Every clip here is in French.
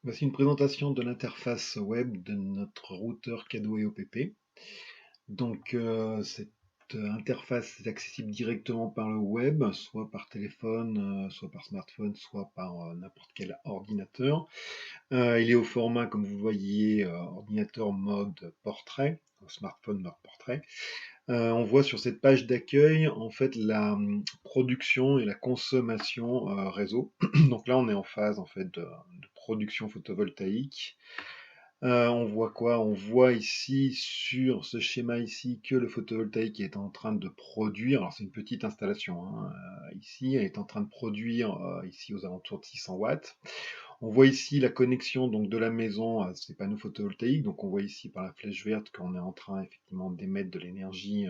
Voici une présentation de l'interface web de notre routeur Cadway OPP. Donc, cette interface est accessible directement par le web, soit par téléphone, soit par smartphone, soit par n'importe quel ordinateur. Il est au format, comme vous voyez, ordinateur mode portrait, smartphone mode portrait. On voit sur cette page d'accueil, en fait, la production et la consommation réseau. Donc là, on est en phase, en fait, de production photovoltaïque. On voit quoi? On voit ici, sur ce schéma ici, que le photovoltaïque est en train de produire. Alors, c'est une petite installation, hein, ici, elle est en train de produire, ici, aux alentours de 600 watts. On voit ici la connexion donc de la maison à ces panneaux photovoltaïques. Donc on voit ici par la flèche verte qu'on est en train effectivement d'émettre de l'énergie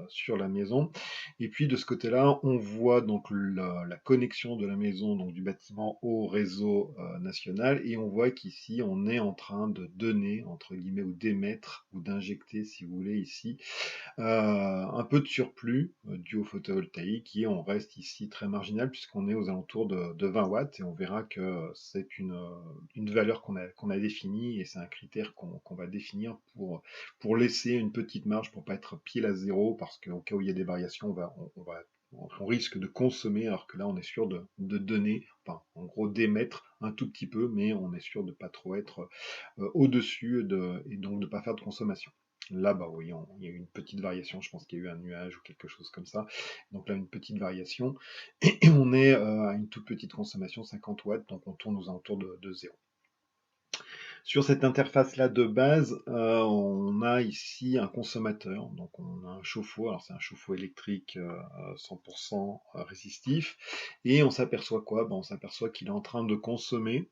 sur la maison. Et puis de ce côté-là, on voit donc la connexion de la maison, donc du bâtiment au réseau national. Et on voit qu'ici, on est en train de donner, entre guillemets, ou d'émettre, ou d'injecter, si vous voulez, ici, un peu de surplus dû au photovoltaïque et on reste ici très marginal puisqu'on est aux alentours de 20 watts et on verra que c'est une valeur qu'on a définie et c'est un critère qu'on va définir pour laisser une petite marge pour pas être pile à zéro parce qu'au cas où il y a des variations, on risque de consommer alors que là on est sûr de donner, enfin en gros d'émettre un tout petit peu, mais on est sûr de pas trop être au-dessus et donc de pas faire de consommation. Là, bah oui, il y a eu une petite variation, je pense qu'il y a eu un nuage ou quelque chose comme ça. Donc là, une petite variation. Et on est à une toute petite consommation, 50 watts, donc on tourne aux alentours de 0. Sur cette interface-là de base, on a ici un consommateur, donc on a un chauffe-eau, alors c'est un chauffe-eau électrique 100% résistif, et on s'aperçoit quoi? Ben, on s'aperçoit qu'il est en train de consommer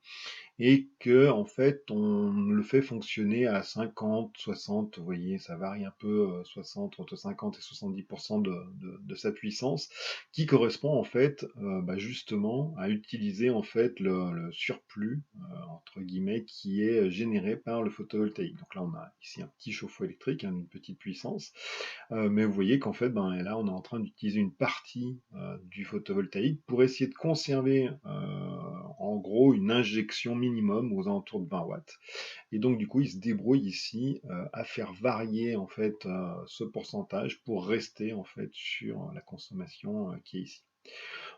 et que en fait on le fait fonctionner à 50, 60, vous voyez, ça varie un peu, 60, entre 50 et 70% de sa puissance, qui correspond en fait justement à utiliser en fait le surplus entre guillemets qui est généré par le photovoltaïque. Donc là on a ici un petit chauffe-eau électrique, hein, une petite puissance, mais vous voyez qu'en fait, là, on est en train d'utiliser une partie du photovoltaïque pour essayer de conserver, en gros, une injection minimum aux alentours de 20 watts. Et donc, du coup, il se débrouille ici à faire varier en fait ce pourcentage pour rester en fait sur la consommation qui est ici.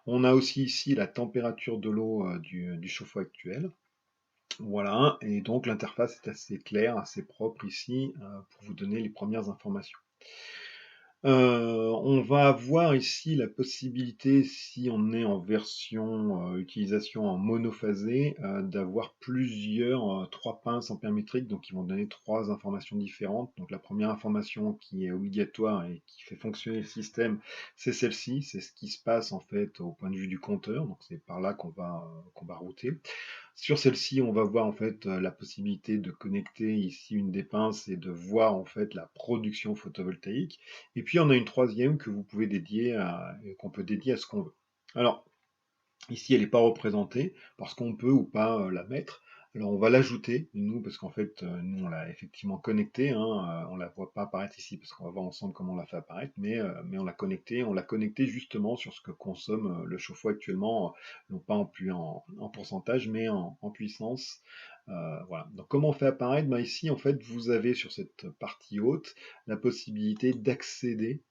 On a aussi ici la température de l'eau du chauffe-eau actuel. Voilà, et donc l'interface est assez claire, assez propre ici pour vous donner les premières informations. On va avoir ici la possibilité, si on est en version, utilisation en monophasé, d'avoir plusieurs, 3 pinces ampères-métriques, donc qui vont donner 3 informations différentes. Donc la première information qui est obligatoire et qui fait fonctionner le système, c'est celle-ci, c'est ce qui se passe en fait au point de vue du compteur, donc c'est par là qu'on va router. Sur celle-ci, on va voir en fait la possibilité de connecter ici une des pinces et de voir en fait la production photovoltaïque. Et puis on a une troisième que vous pouvez qu'on peut dédier à ce qu'on veut. Alors, ici, elle n'est pas représentée parce qu'on peut ou pas la mettre. Alors, on va l'ajouter, nous, parce qu'en fait, nous, on l'a effectivement connectée. Hein, on la voit pas apparaître ici parce qu'on va voir ensemble comment on l'a fait apparaître, mais on l'a connectée. On l'a connectée justement sur ce que consomme le chauffe-eau actuellement, non pas en pourcentage, mais en puissance. Voilà. Donc, comment on fait apparaître? Ben, ici, en fait, vous avez sur cette partie haute la possibilité d'accéder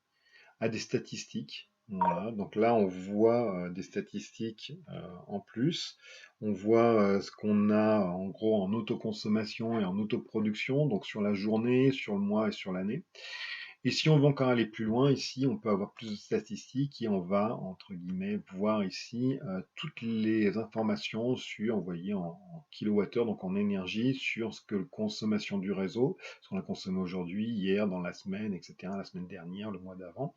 à des statistiques. Voilà, donc là on voit des statistiques en plus. On voit ce qu'on a en gros en autoconsommation et en autoproduction, donc sur la journée, sur le mois et sur l'année. Et si on veut encore aller plus loin, ici, on peut avoir plus de statistiques et on va, entre guillemets, voir ici toutes les informations sur, vous voyez, en kilowattheure, donc en énergie, sur ce que la consommation du réseau, ce qu'on a consommé aujourd'hui, hier, dans la semaine, etc., la semaine dernière, le mois d'avant.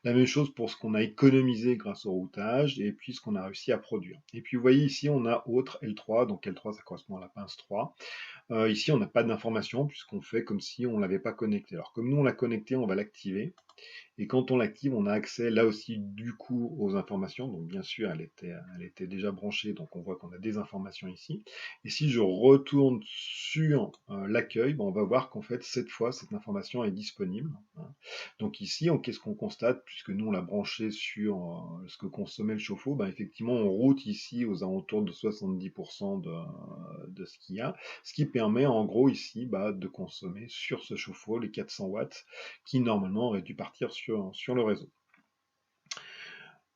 La même chose pour ce qu'on a économisé grâce au routage et puis ce qu'on a réussi à produire. Et puis vous voyez ici, on a autre L3, donc L3 ça correspond à la pince 3. Ici, on n'a pas d'information puisqu'on fait comme si on ne l'avait pas connecté. Alors comme nous on l'a connecté, on va l'activer. Et quand on l'active, on a accès là aussi du coup aux informations. Donc bien sûr, elle était déjà branchée, donc on voit qu'on a des informations ici. Et si je retourne sur l'accueil, ben, on va voir qu'en fait cette fois cette information est disponible, hein. Donc ici, qu'est-ce qu'on constate, puisque nous on l'a branché sur ce que consommait le chauffe-eau, ben, effectivement on route ici aux alentours de 70% de ce qu'il y a, ce qui permet en gros ici de consommer sur ce chauffe-eau les 400 watts qui normalement aurait dû partir sur le réseau.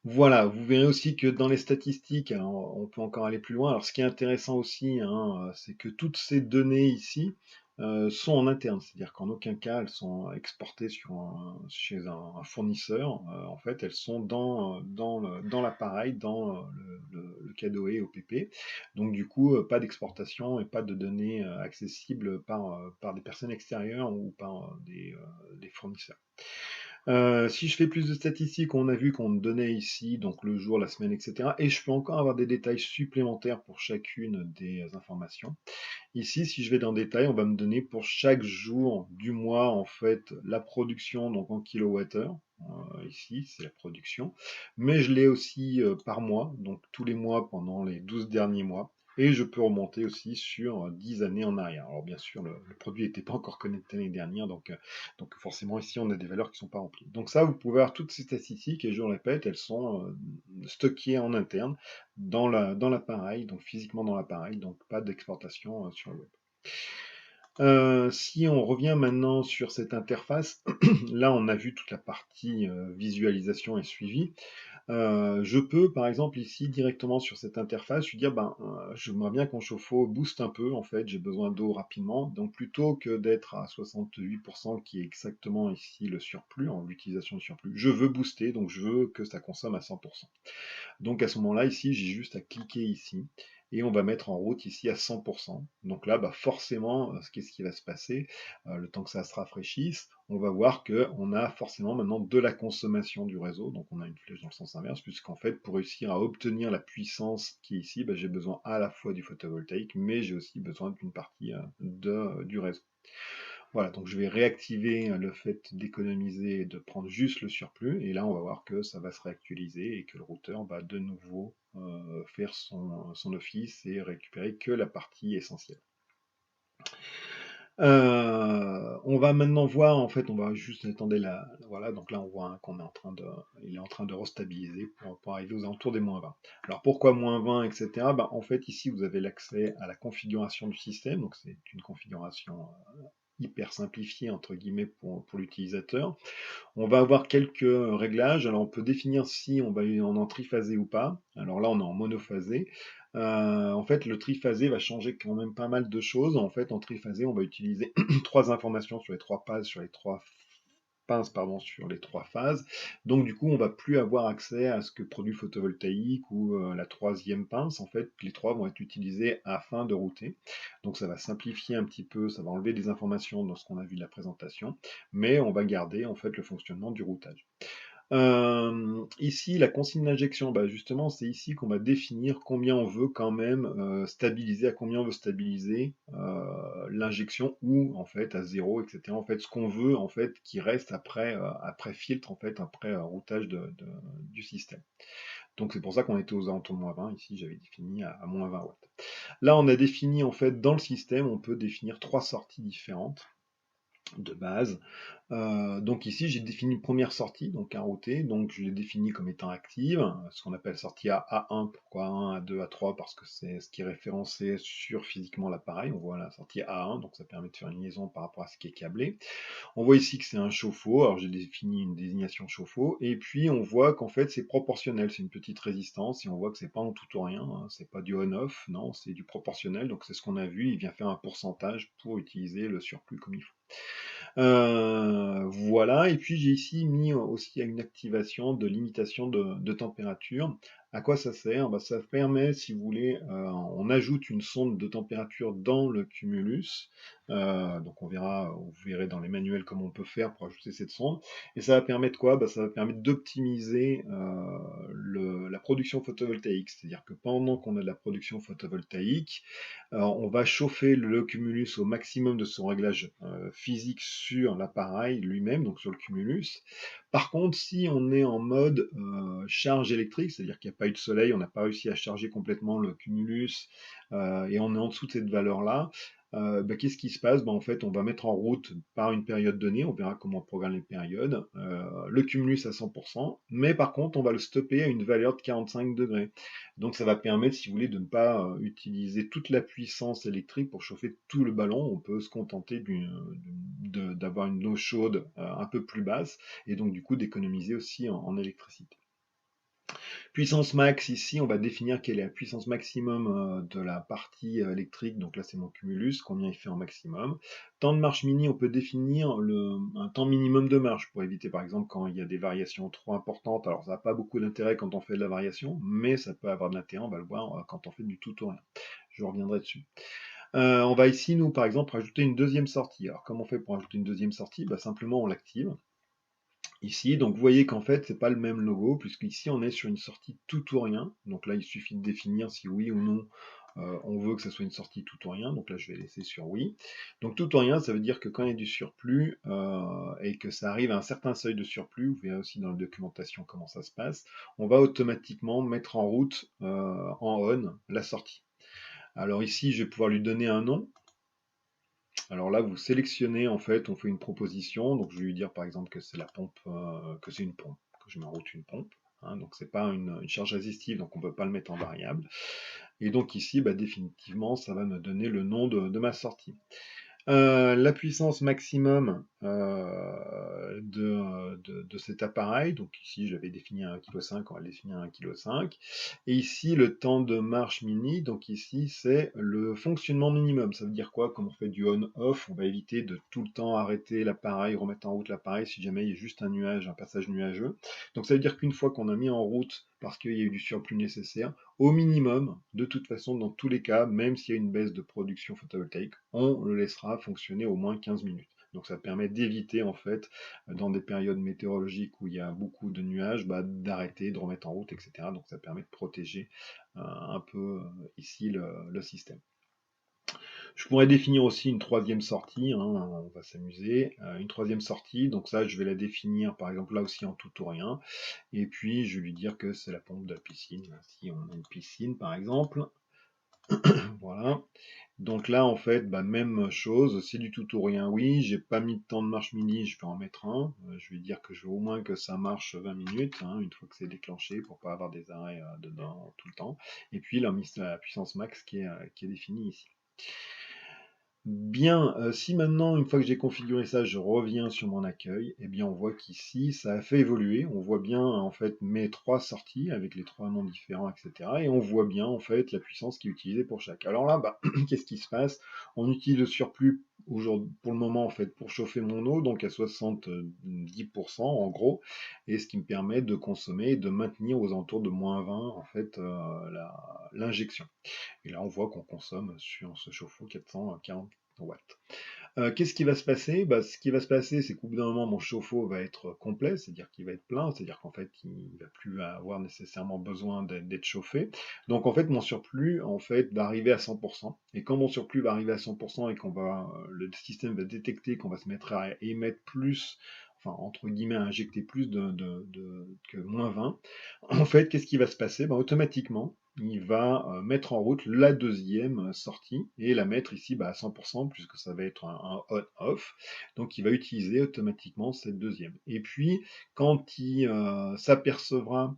Voilà, vous verrez aussi que dans les statistiques, alors, on peut encore aller plus loin. Alors, ce qui est intéressant aussi, hein, c'est que toutes ces données ici sont en interne, c'est-à-dire qu'en aucun cas elles sont exportées chez un fournisseur. En fait, elles sont dans l'appareil, dans le Cadoe OPP. Donc, du coup, pas d'exportation et pas de données accessibles par des personnes extérieures ou par des fournisseurs. Si je fais plus de statistiques, on a vu qu'on me donnait ici donc le jour, la semaine, etc. Et je peux encore avoir des détails supplémentaires pour chacune des informations. Ici, si je vais dans détail, on va me donner pour chaque jour du mois en fait la production donc en kilowattheure. Ici, c'est la production. Mais je l'ai aussi par mois, donc tous les mois pendant les 12 derniers mois. Et je peux remonter aussi sur 10 années en arrière. Alors bien sûr, le produit n'était pas encore connecté l'année dernière, donc forcément ici on a des valeurs qui ne sont pas remplies. Donc ça, vous pouvez avoir toutes ces statistiques, et je le répète, elles sont stockées en interne dans l'appareil, donc physiquement dans l'appareil, donc pas d'exportation sur le web. Si on revient maintenant sur cette interface, là on a vu toute la partie visualisation et suivi. Je peux, par exemple, ici, directement sur cette interface, lui dire, j'aimerais bien qu'on chauffe-eau booste un peu, en fait, j'ai besoin d'eau rapidement. Donc, plutôt que d'être à 68%, qui est exactement ici le surplus, en l'utilisation du surplus, je veux booster, donc je veux que ça consomme à 100%. Donc, à ce moment-là, ici, j'ai juste à cliquer ici, et on va mettre en route ici à 100%. Donc là, forcément, qu'est-ce qui va se passer? Le temps que ça se rafraîchisse, on va voir qu'on a forcément maintenant de la consommation du réseau, donc on a une flèche dans le sens inverse, puisqu'en fait, pour réussir à obtenir la puissance qui est ici, j'ai besoin à la fois du photovoltaïque, mais j'ai aussi besoin d'une partie du réseau. Voilà, donc je vais réactiver le fait d'économiser et de prendre juste le surplus, et là on va voir que ça va se réactualiser et que le routeur va de nouveau faire son office et récupérer que la partie essentielle. On va maintenant voir, en fait, on va juste attendre voilà, donc là on voit qu'on est il est en train de restabiliser pour arriver aux alentours des -20. Alors pourquoi -20, etc. En fait, ici vous avez l'accès à la configuration du système, donc c'est une configuration hyper simplifiée entre guillemets pour l'utilisateur. On va avoir quelques réglages. Alors, on peut définir si on va en triphasé ou pas. Alors là, on est en monophasé. En fait, le triphasé va changer quand même pas mal de choses. En fait, en triphasé, on va utiliser trois informations sur les trois phases, sur les trois phases. Donc, du coup, on va plus avoir accès à ce que produit le photovoltaïque ou la troisième pince. En fait, les trois vont être utilisés afin de router. Donc, ça va simplifier un petit peu, ça va enlever des informations dans ce qu'on a vu de la présentation, mais on va garder en fait le fonctionnement du routage. Ici, la consigne d'injection, justement, c'est ici qu'on va définir combien on veut quand même stabiliser, à combien on veut stabiliser l'injection, ou en fait à 0, etc. En fait, ce qu'on veut en fait qui reste après filtre, en fait, après routage du système. Donc c'est pour ça qu'on était aux alentours de -20. Ici, j'avais défini à -20 watts. Là, on a défini en fait dans le système, on peut définir trois sorties différentes de base. Donc ici, j'ai défini une première sortie, donc un routé, donc je l'ai défini comme étant active, ce qu'on appelle sortie à A1, pourquoi A1, A2, A3, parce que c'est ce qui est référencé sur physiquement l'appareil, on voit la sortie A1, donc ça permet de faire une liaison par rapport à ce qui est câblé. On voit ici que c'est un chauffe-eau, alors j'ai défini une désignation chauffe-eau, et puis on voit qu'en fait c'est proportionnel, c'est une petite résistance, et on voit que c'est pas en tout ou rien, hein, c'est pas du on-off, non, c'est du proportionnel, donc c'est ce qu'on a vu, il vient faire un pourcentage pour utiliser le surplus comme il faut. Voilà, et puis j'ai ici mis aussi une activation de limitation de température. À quoi ça sert? Ça permet, si vous voulez, on ajoute une sonde de température dans le cumulus. Donc vous verrez dans les manuels comment on peut faire pour ajouter cette sonde. Et ça va permettre quoi? Ça va permettre d'optimiser la production photovoltaïque. C'est-à-dire que pendant qu'on a de la production photovoltaïque, on va chauffer le cumulus au maximum de son réglage physique sur l'appareil lui-même, donc sur le cumulus, Par contre, si on est en mode charge électrique, c'est-à-dire qu'il n'y a pas eu de soleil, on n'a pas réussi à charger complètement le cumulus, et on est en dessous de cette valeur-là, bah, qu'est-ce qui se passe? Bah, en fait, on va mettre en route par une période donnée, on verra comment on programme les périodes, le cumulus à 100%, mais par contre, on va le stopper à une valeur de 45°. Donc ça va permettre, si vous voulez, de ne pas utiliser toute la puissance électrique pour chauffer tout le ballon. On peut se contenter d'avoir une eau chaude un peu plus basse, et donc du coup d'économiser aussi en électricité. Puissance max, ici on va définir quelle est la puissance maximum de la partie électrique, donc là c'est mon cumulus, combien il fait en maximum. Temps de marche mini, on peut définir un temps minimum de marche, pour éviter par exemple quand il y a des variations trop importantes. Alors ça n'a pas beaucoup d'intérêt quand on fait de la variation, mais ça peut avoir de l'intérêt, on va le voir quand on fait du tout ou rien. Je reviendrai dessus. On va ici, nous, par exemple, rajouter une deuxième sortie. Alors, comment on fait pour ajouter une deuxième sortie? Bah, simplement, on l'active ici. Donc, vous voyez qu'en fait, c'est pas le même logo, puisqu'ici, on est sur une sortie tout ou rien. Donc là, il suffit de définir si oui ou non on veut que ce soit une sortie tout ou rien. Donc là, je vais laisser sur oui. Donc, tout ou rien, ça veut dire que quand il y a du surplus et que ça arrive à un certain seuil de surplus, vous verrez aussi dans la documentation comment ça se passe, on va automatiquement mettre en route en on la sortie. Alors ici, je vais pouvoir lui donner un nom. Alors là, vous sélectionnez, en fait, on fait une proposition. Donc je vais lui dire par exemple que c'est la pompe, que c'est une pompe, que je mets en route une pompe. Hein, donc c'est pas une charge résistive, donc on ne peut pas le mettre en variable. Et donc ici, bah, définitivement, ça va me donner le nom de ma sortie. La puissance maximum de cet appareil, donc ici j'avais défini à 1,5 kg, on va le définir à 1,5 kg. Et ici le temps de marche mini, donc ici c'est le fonctionnement minimum. Ça veut dire quoi? Quand on fait du on-off, on va éviter de tout le temps arrêter l'appareil, remettre en route l'appareil si jamais il y a juste un nuage, un passage nuageux. Donc ça veut dire qu'une fois qu'on a mis en route, parce qu'il y a eu du surplus nécessaire, au minimum, de toute façon, dans tous les cas, même s'il y a une baisse de production photovoltaïque, on le laissera fonctionner au moins 15 minutes. Donc ça permet d'éviter, en fait, dans des périodes météorologiques où il y a beaucoup de nuages, bah, d'arrêter, de remettre en route, etc. Donc ça permet de protéger un peu ici le système. Je pourrais définir aussi une troisième sortie, hein, on va s'amuser. Une troisième sortie, donc ça je vais la définir par exemple là aussi en tout ou rien. Et puis je vais lui dire que c'est la pompe de la piscine, si on a une piscine par exemple. Voilà. Donc là en fait, bah, même chose, c'est du tout ou rien. Oui, j'ai pas mis de temps de marche mini, je vais en mettre un. Je vais dire que je veux au moins que ça marche 20 minutes, hein, une fois que c'est déclenché, pour pas avoir des arrêts dedans tout le temps. Et puis la puissance max qui est définie ici. Bien, si maintenant, une fois que j'ai configuré ça, je reviens sur mon accueil, eh bien, on voit qu'ici, ça a fait évoluer. On voit bien, en fait, mes trois sorties avec les trois noms différents, etc. Et on voit bien, en fait, la puissance qui est utilisée pour chaque. Alors là, bah, qu'est-ce qui se passe? On utilise le surplus aujourd'hui, pour le moment, en fait, pour chauffer mon eau, donc à 70% en gros, et ce qui me permet de consommer et de maintenir aux alentours de -20, en fait, l'injection. Et là, on voit qu'on consomme sur ce chauffe-eau 440 watts. Qu'est-ce qui va se passer? Bah, ce qui va se passer, c'est qu'au bout d'un moment, mon chauffe-eau va être complet, c'est-à-dire qu'il va être plein, c'est-à-dire qu'en fait, il ne va plus avoir nécessairement besoin d'être chauffé. Donc, en fait, mon surplus, en fait, va arriver à 100%. Et quand mon surplus va arriver à 100% et le système va détecter qu'on va se mettre à émettre plus, enfin, entre guillemets, à injecter plus que -20, en fait, qu'est-ce qui va se passer? Ben, automatiquement, il va mettre en route la deuxième sortie et la mettre ici à 100% puisque ça va être un on-off. Donc il va utiliser automatiquement cette deuxième. Et puis quand il s'apercevra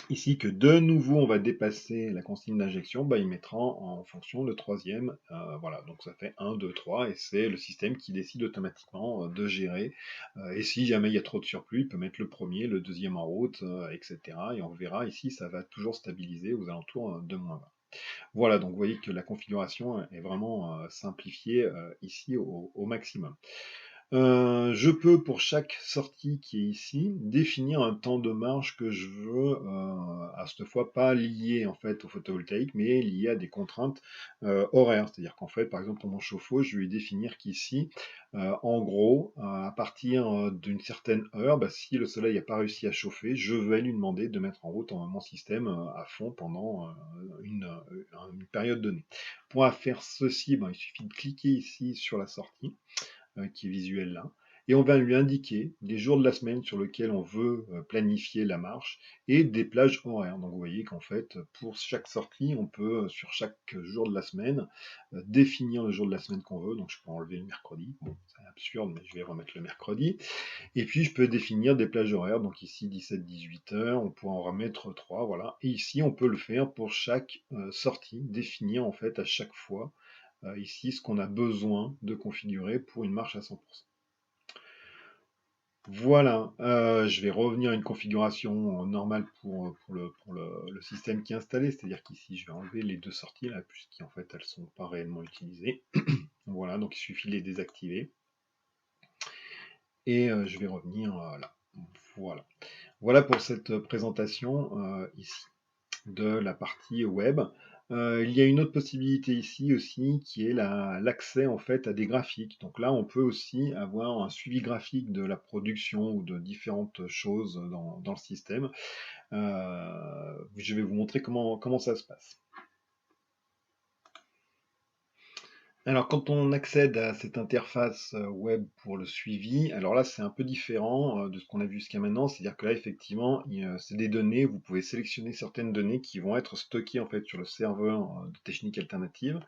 ici que de nouveau on va dépasser la consigne d'injection, bah, il mettra en fonction le troisième. Voilà, donc ça fait 1, 2, 3 et c'est le système qui décide automatiquement de gérer. Et si jamais il y a trop de surplus, il peut mettre le premier, le deuxième en route, etc. Et on verra ici, ça va toujours stabiliser aux alentours de -20. Voilà, donc vous voyez que la configuration est vraiment simplifiée ici au maximum. Je peux, pour chaque sortie qui est ici, définir un temps de marche que je veux, à cette fois pas lié en fait au photovoltaïque, mais lié à des contraintes horaires. C'est-à-dire qu'en fait, par exemple, pour mon chauffe-eau, je vais définir qu'ici, en gros, à partir d'une certaine heure, bah, si le soleil n'a pas réussi à chauffer, je vais lui demander de mettre en route mon système à fond pendant une période donnée. Pour faire ceci, ben, il suffit de cliquer ici sur la sortie qui est visuel là. et on va lui indiquer les jours de la semaine sur lesquels on veut planifier la marche et des plages horaires. Donc vous voyez qu'en fait, pour chaque sortie, on peut, sur chaque jour de la semaine, définir le jour de la semaine qu'on veut. Donc je peux enlever le mercredi. Bon, c'est absurde, mais je vais remettre le mercredi. Et puis je peux définir des plages horaires. Donc ici 17-18 heures, on pourra en remettre 3, voilà. Et ici, on peut le faire pour chaque sortie, définir en fait à chaque fois ici ce qu'on a besoin de configurer pour une marche à 100%. Voilà, je vais revenir à une configuration normale pour le système qui est installé, c'est-à-dire qu'ici je vais enlever les deux sorties là, puisqu'en fait elles sont pas réellement utilisées. Voilà, donc il suffit de les désactiver. Et je vais revenir là. Voilà. Voilà pour cette présentation ici de la partie web. Il y a une autre possibilité ici aussi qui est l'accès en fait à des graphiques. Donc là, on peut aussi avoir un suivi graphique de la production ou de différentes choses dans le système. Je vais vous montrer comment ça se passe. Alors, quand on accède à cette interface web pour le suivi, alors là, c'est un peu différent de ce qu'on a vu jusqu'à maintenant. C'est-à-dire que là, effectivement, c'est des données. Vous pouvez sélectionner certaines données qui vont être stockées en fait sur le serveur de Technique Alternative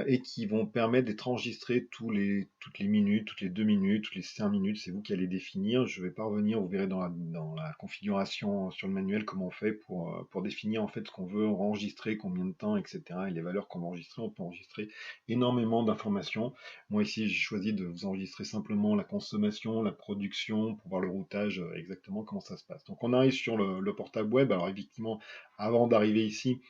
et qui vont permettre d'être enregistrées toutes les minutes, toutes les 2 minutes, toutes les 5 minutes. C'est vous qui allez définir. Je ne vais pas revenir. Vous verrez dans la configuration sur le manuel comment on fait pour définir en fait ce qu'on veut enregistrer, combien de temps, etc. Et les valeurs qu'on va enregistrer. On peut enregistrer énormément d'informations. Moi ici, j'ai choisi de vous enregistrer simplement la consommation, la production, pour voir le routage, exactement comment ça se passe. Donc on arrive sur le portable web. Alors effectivement, avant d'arriver ici,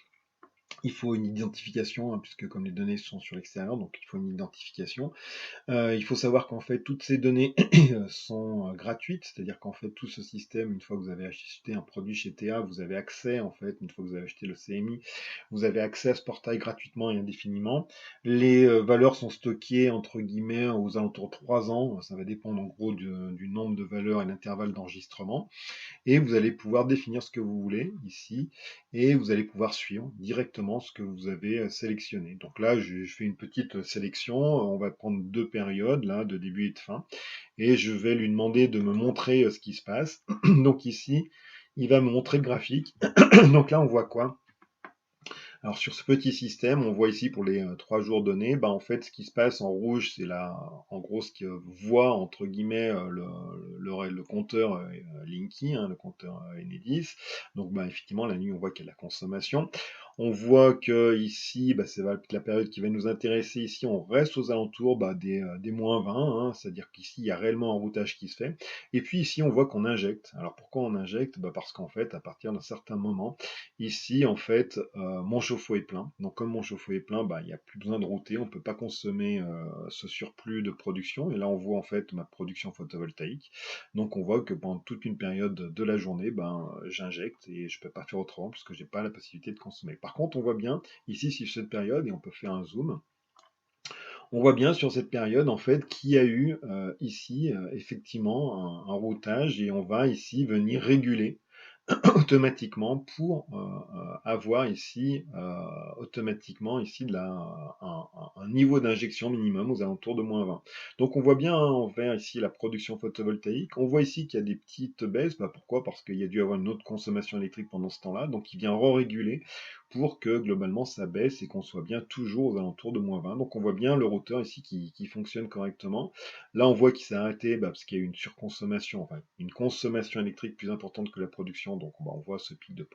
il faut une identification, hein, puisque comme les données sont sur l'extérieur, donc il faut une identification. Il faut savoir qu'en fait, toutes ces données sont gratuites, c'est-à-dire qu'en fait, tout ce système, une fois que vous avez acheté un produit chez TA, vous avez accès, en fait, une fois que vous avez acheté le CMI, vous avez accès à ce portail gratuitement et indéfiniment. Les valeurs sont stockées, entre guillemets, aux alentours de 3 ans. Ça va dépendre en gros du nombre de valeurs et l'intervalle d'enregistrement. Et vous allez pouvoir définir ce que vous voulez ici, et vous allez pouvoir suivre directement ce que vous avez sélectionné. Donc là, je fais une petite sélection, on va prendre 2 périodes, là, de début et de fin, et je vais lui demander de me montrer ce qui se passe. Donc ici, il va me montrer le graphique. Donc là, on voit quoi? Alors sur ce petit système, on voit ici pour les 3 jours donnés, bah, en fait, ce qui se passe en rouge, c'est en gros ce que voit entre guillemets le compteur Linky, hein, le compteur Enedis. Donc bah, effectivement, la nuit, on voit qu'il y a de la consommation. On voit que ici, bah, c'est la période qui va nous intéresser. Ici, on reste aux alentours des moins 20, hein, c'est-à-dire qu'ici, il y a réellement un routage qui se fait. Et puis ici, on voit qu'on injecte. Alors pourquoi on injecte? Bah, parce qu'en fait, à partir d'un certain moment, ici, en fait, mon chauffe-eau est plein. Donc, comme mon chauffe-eau est plein, bah, il n'y a plus besoin de router. On ne peut pas consommer ce surplus de production. Et là, on voit en fait ma production photovoltaïque. Donc, on voit que pendant toute une période de la journée, ben, j'injecte et je ne peux pas faire autrement parce que j'ai pas la possibilité de consommer. Par contre, on voit bien ici sur cette période, et on peut faire un zoom. On voit bien sur cette période en fait qu'il y a eu ici effectivement un routage et on va ici venir réguler automatiquement pour avoir ici automatiquement ici un niveau d'injection minimum aux alentours de moins 20. Donc on voit bien hein, en vert ici la production photovoltaïque. On voit ici qu'il y a des petites baisses. Bah, pourquoi? Parce qu'il y a dû avoir une autre consommation électrique pendant ce temps-là. Donc il vient re-réguler pour que globalement ça baisse et qu'on soit bien toujours aux alentours de moins 20. Donc on voit bien le routeur ici qui fonctionne correctement. Là on voit qu'il s'est arrêté bah, parce qu'il y a eu une surconsommation, enfin une consommation électrique plus importante que la production. Donc bah, on voit ce pic de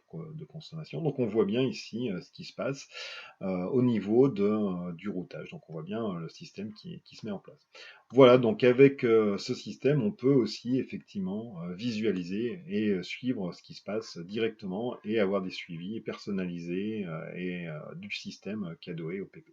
consommation. Donc on voit bien ici ce qui se passe au niveau du routage. Donc on voit bien le système qui se met en place. Voilà, donc avec ce système, on peut aussi effectivement visualiser et suivre ce qui se passe directement et avoir des suivis personnalisés et du système Cadoway OPP.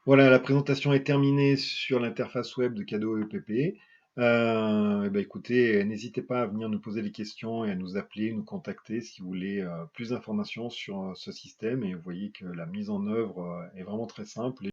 Voilà, la présentation est terminée sur l'interface web de Cadoway OPP. Eh ben, écoutez, n'hésitez pas à venir nous poser des questions et à nous appeler, nous contacter si vous voulez plus d'informations sur ce système. Et vous voyez que la mise en œuvre est vraiment très simple.